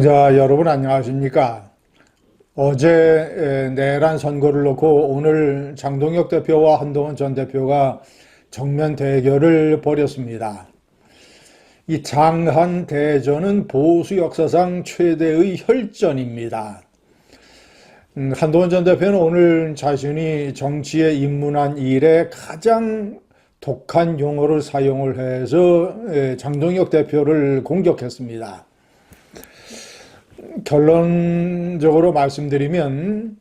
자, 여러분 안녕하십니까? 어제 내란 선거를 놓고 오늘 장동혁 대표와 한동훈 전 대표가 정면 대결을 벌였습니다. 이 장한 대전은 보수 역사상 최대의 혈전입니다. 한동훈 전 대표는 오늘 자신이 정치에 입문한 이래 가장 독한 용어를 사용을 해서 장동혁 대표를 공격했습니다. 결론적으로 말씀드리면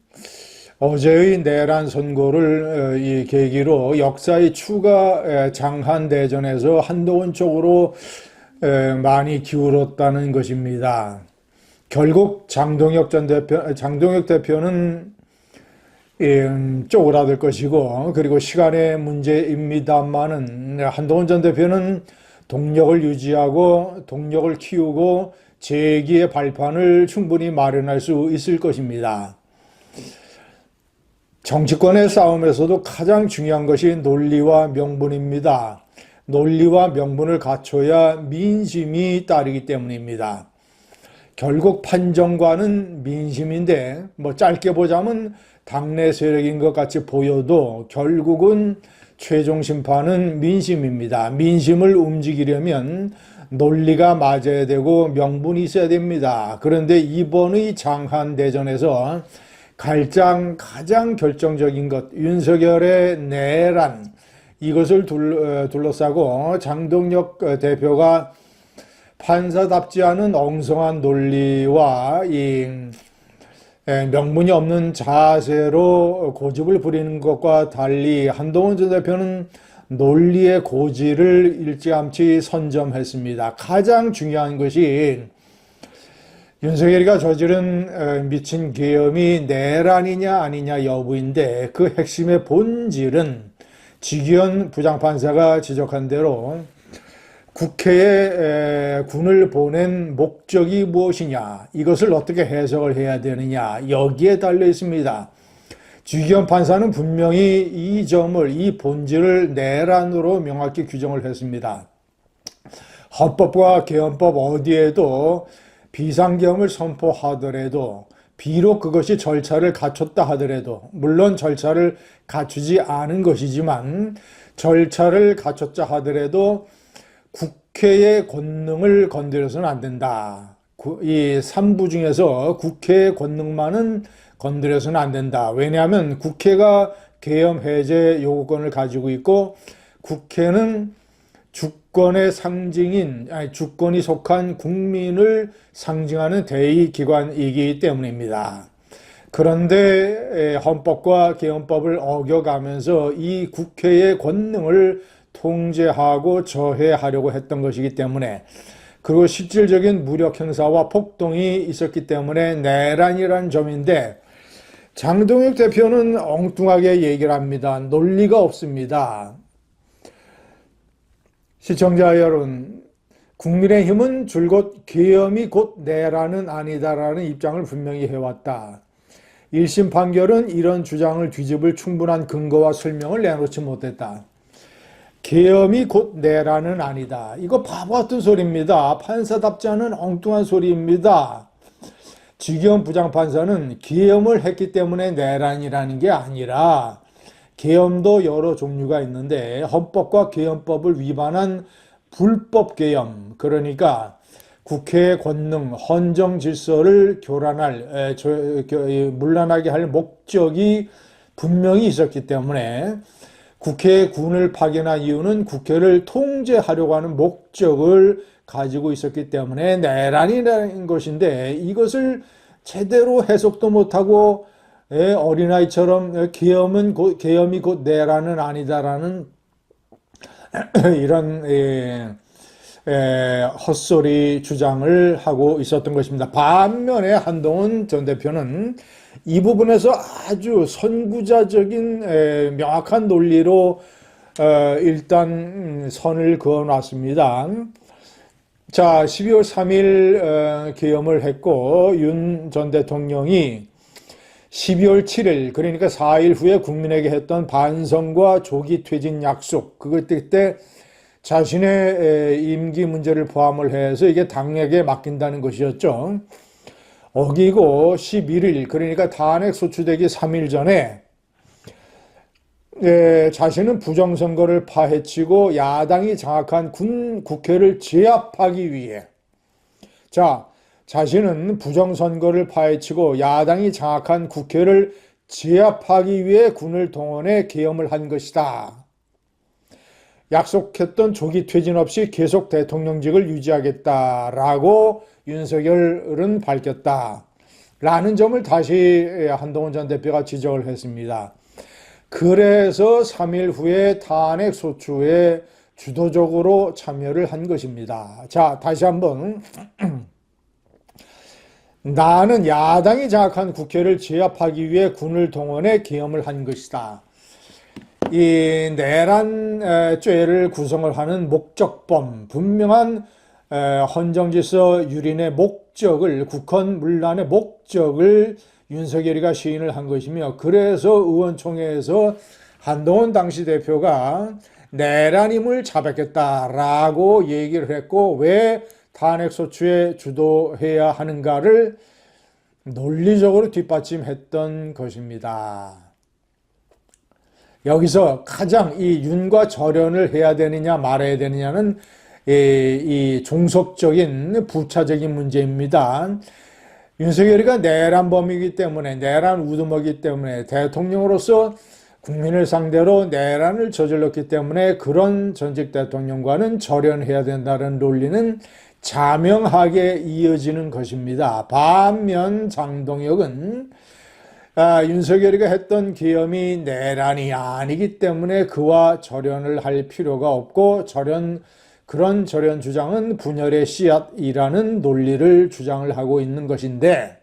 어제의 내란 선고를 이 계기로 역사의 추가 장한 대전에서 한동훈 쪽으로 많이 기울었다는 것입니다. 결국 장동혁 대표는 쪼그라들 것이고, 그리고 시간의 문제입니다만은 한동훈 전 대표는 동력을 유지하고 동력을 키우고 재기의 발판을 충분히 마련할 수 있을 것입니다. 정치권의 싸움에서도 가장 중요한 것이 논리와 명분입니다. 논리와 명분을 갖춰야 민심이 따르기 때문입니다. 결국 판정관은 민심인데, 짧게 보자면 당내 세력인 것 같이 보여도 결국은 최종 심판은 민심입니다. 민심을 움직이려면 논리가 맞아야 되고 명분이 있어야 됩니다. 그런데 이번의 장한대전에서 가장 결정적인 것, 윤석열의 내란, 이것을 둘러싸고 장동혁 대표가 판사답지 않은 엉성한 논리와 이 명분이 없는 자세로 고집을 부리는 것과 달리 한동훈 전 대표는 논리의 고지를 일찌감치 선점했습니다. 가장 중요한 것이 윤석열이가 저지른 미친 계엄이 내란이냐 아니냐 여부인데, 그 핵심의 본질은 지기현 부장판사가 지적한 대로 국회에 군을 보낸 목적이 무엇이냐, 이것을 어떻게 해석을 해야 되느냐, 여기에 달려 있습니다. 지기현 판사는 분명히 이 본질을 내란으로 명확히 규정을 했습니다. 헌법과 개헌법 어디에도 비상계엄을 선포하더라도, 비록 그것이 절차를 갖췄다 하더라도, 물론 절차를 갖추지 않은 것이지만 절차를 갖췄자 하더라도 국회의 권능을 건드려서는 안 된다. 이 3부 중에서 국회의 권능만은 건드려서는 안 된다. 왜냐하면 국회가 계엄 해제 요구권을 가지고 있고, 국회는 주권의 상징인, 주권이 속한 국민을 상징하는 대의기관이기 때문입니다. 그런데 헌법과 개헌법을 어겨가면서 이 국회의 권능을 통제하고 저해하려고 했던 것이기 때문에, 그리고 실질적인 무력 행사와 폭동이 있었기 때문에 내란이라는 점인데, 장동혁 대표는 엉뚱하게 얘기를 합니다. 논리가 없습니다. 시청자 여러분, 국민의힘은 줄곧 계엄이 곧 내란은 아니다라는 입장을 분명히 해왔다. 1심 판결은 이런 주장을 뒤집을 충분한 근거와 설명을 내놓지 못했다. 계엄이 곧 내란은 아니다. 이거 바보 같은 소리입니다. 판사답지 않은 엉뚱한 소리입니다. 지기현 부장판사는 계엄을 했기 때문에 내란이라는 게 아니라, 계엄도 여러 종류가 있는데 헌법과 계엄법을 위반한 불법 계엄, 그러니까 국회의 권능, 헌정 질서를 문란하게 할 목적이 분명히 있었기 때문에, 국회의 군을 파견한 이유는 국회를 통제하려고 하는 목적을 가지고 있었기 때문에 내란이라는 것인데, 이것을 제대로 해석도 못하고 어린아이처럼 계엄이 곧 내란은 아니다라는 이런 헛소리 주장을 하고 있었던 것입니다. 반면에 한동훈 전 대표는 이 부분에서 아주 선구자적인 명확한 논리로 일단 선을 그어놨습니다. 자, 12월 3일 계엄을 했고, 윤 전 대통령이 12월 7일, 그러니까 4일 후에 국민에게 했던 반성과 조기 퇴진 약속, 그때 자신의 임기 문제를 포함을 해서 이게 당에게 맡긴다는 것이었죠. 어기고 11일, 그러니까 탄핵 소추되기 3일 전에 자신은 부정선거를 파헤치고 야당이 장악한 국회를 제압하기 위해, 자신은 부정선거를 파헤치고 야당이 장악한 국회를 제압하기 위해 군을 동원해 계엄을 한 것이다. 약속했던 조기 퇴진 없이 계속 대통령직을 유지하겠다라고 윤석열은 밝혔다. 라는 점을 다시 한동훈 전 대표가 지적을 했습니다. 그래서 3일 후에 탄핵 소추에 주도적으로 참여를 한 것입니다. 자, 다시 한번. 나는 야당이 장악한 국회를 제압하기 위해 군을 동원해 계엄을 한 것이다. 이 내란죄를 구성을 하는 목적범, 분명한 헌정질서 유린의 목적을, 국헌문란의 목적을 윤석열이가 시인을 한 것이며, 그래서 의원총회에서 한동훈 당시 대표가 내란임을 자백했다라고 얘기를 했고, 왜 탄핵소추에 주도해야 하는가를 논리적으로 뒷받침했던 것입니다. 여기서 가장 이 윤과 절연을 해야 되느냐 말아야 되느냐는 이 종속적인 부차적인 문제입니다. 윤석열이가 내란범이기 때문에, 내란 우두머기 때문에, 대통령으로서 국민을 상대로 내란을 저질렀기 때문에 그런 전직 대통령과는 절연해야 된다는 논리는 자명하게 이어지는 것입니다. 반면 장동혁은 윤석열이가 했던 계엄이 내란이 아니기 때문에 그와 절연을 할 필요가 없고, 그런 절연 주장은 분열의 씨앗이라는 논리를 주장을 하고 있는 것인데,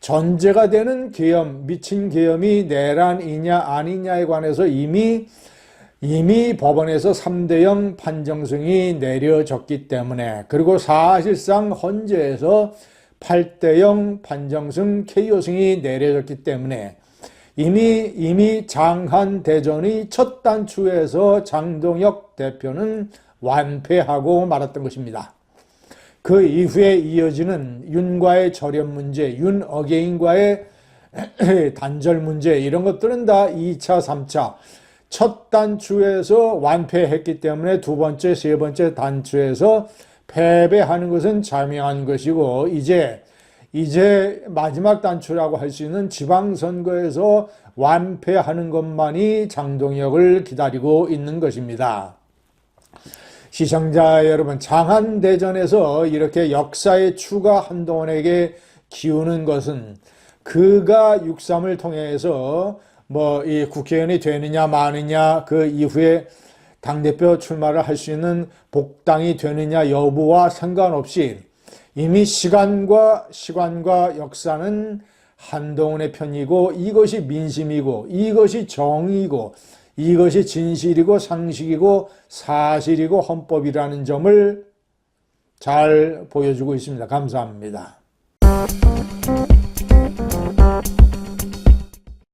전제가 되는 계엄, 미친 계엄이 내란이냐 아니냐에 관해서 이미 법원에서 3대0 판정승이 내려졌기 때문에, 그리고 사실상 헌재에서 8대0 판정승 KO승이 내려졌기 때문에 이미 장한대전의 첫 단추에서 장동혁 대표는 완패하고 말았던 것입니다. 그 이후에 이어지는 윤과의 절연 문제, 윤 어게인과의 단절 문제, 이런 것들은 다 2차, 3차, 첫 단추에서 완패했기 때문에 두 번째, 세 번째 단추에서 패배하는 것은 자명한 것이고, 이제 마지막 단추라고 할 수 있는 지방선거에서 완패하는 것만이 장동혁을 기다리고 있는 것입니다. 시청자 여러분, 장한대전에서 이렇게 역사의 추가 한동훈에게 기우는 것은 그가 6.3을 통해서 이 국회의원이 되느냐 마느냐, 그 이후에 당대표 출마를 할 수 있는 복당이 되느냐 여부와 상관없이 이미 시간과 역사는 한동훈의 편이고, 이것이 민심이고, 이것이 정의고, 이것이 진실이고 상식이고 사실이고 헌법이라는 점을 잘 보여주고 있습니다. 감사합니다.